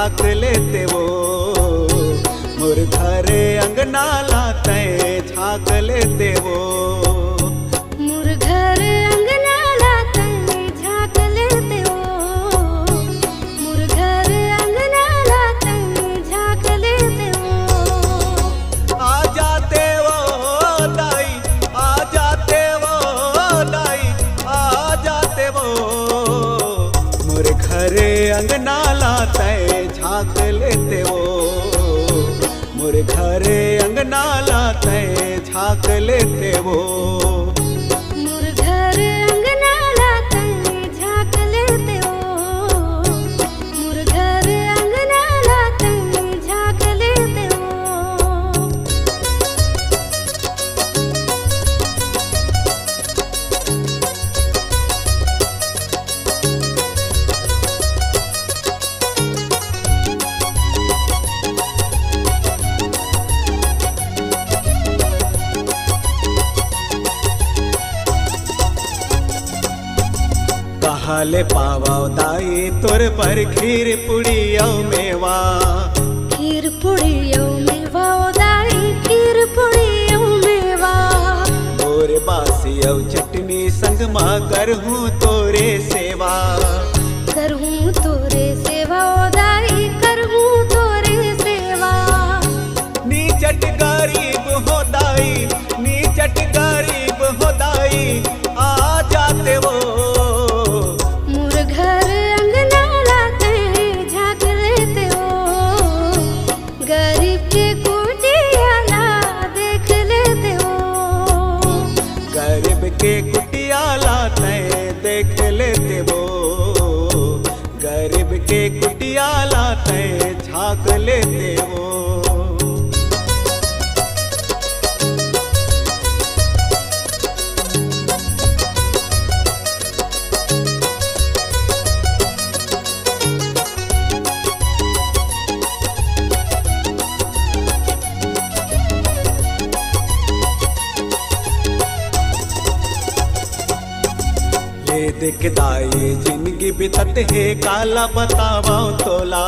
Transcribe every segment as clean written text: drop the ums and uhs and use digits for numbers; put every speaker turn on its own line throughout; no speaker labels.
झाँक लेते वो। मोर घरे अंगना लाते झाँक लेते वो।
मोर घर अंगना लाते झाँक लेते वो। मोर घर अंगना लाते झाँक लेते वो।
आ जाते वो दाई, आ जाते वो दाई, आ जाते वो। मोर घरे अंगना लाते झाँक लेते वो। मोर घरे अंगना लाते झाँक लेते वो।
मोर घर अंगना लाते झाँक लेते वो। मोर घर अंगना लाते झाँक लेते वो।
कहाले पावाओ दाई तोर पर खीर पुड़ी औ मेवा।
खीर पुड़ी औ मेवा ओ दाई, खीर पुड़ी औ मेवा।
तोरे बासी औ चटनी संग मा करहूँ तोरे सेवा।
करहूँ तोरे सेवा ओ दाई, करहूँ तोरे सेवा।
नीचट गरीब हो दाई, नीचट गरीब हो दाई, आ जाते वो।
मोर घर अंगना लाते झाँक लेते वो। गरीब के कुटियाला देख लेते वो।
गरीब के कुटिया लाते देख लेते वो। गरीब के कुटिया लाते झाँक लेते वो। ले देख दाई जिंदगी बितत है काला बतावाओ तोला।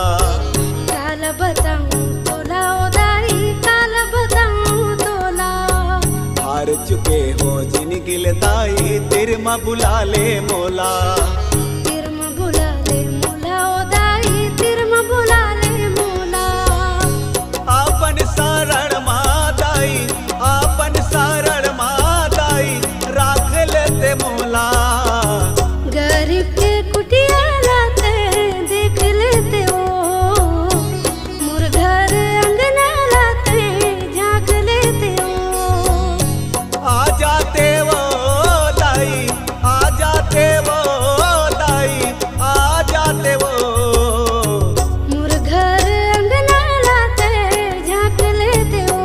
काला बताऊँ तोला ओ दाई, काला बताऊँ तोला।
हार चुके हो जिंदगी ले दाई तिरमा बुला ले मोला।
तिरमा बुला ले मोला ओ दाई, तिरमा बुला ले मोला।
आपन सारण मादाई, आपन सारण मादाई राख लेते मोला।
गरीब के कुटिया लाते देख लेते वो। मोर घर अंगना लाते झाँक लेते वो।
आ जाते वो दाई, आ जाते वो दाई, आ जाते वो।
मोर घर अंगना लाते झाँक लेते वो।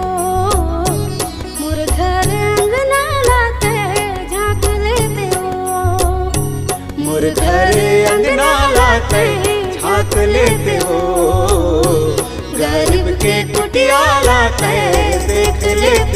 मोर घर अंगना लाते झाँक लेते वो।
मोर घरे अंगना लाते झाँक लेते हो। गरीब के कुटिया लाते देख लेते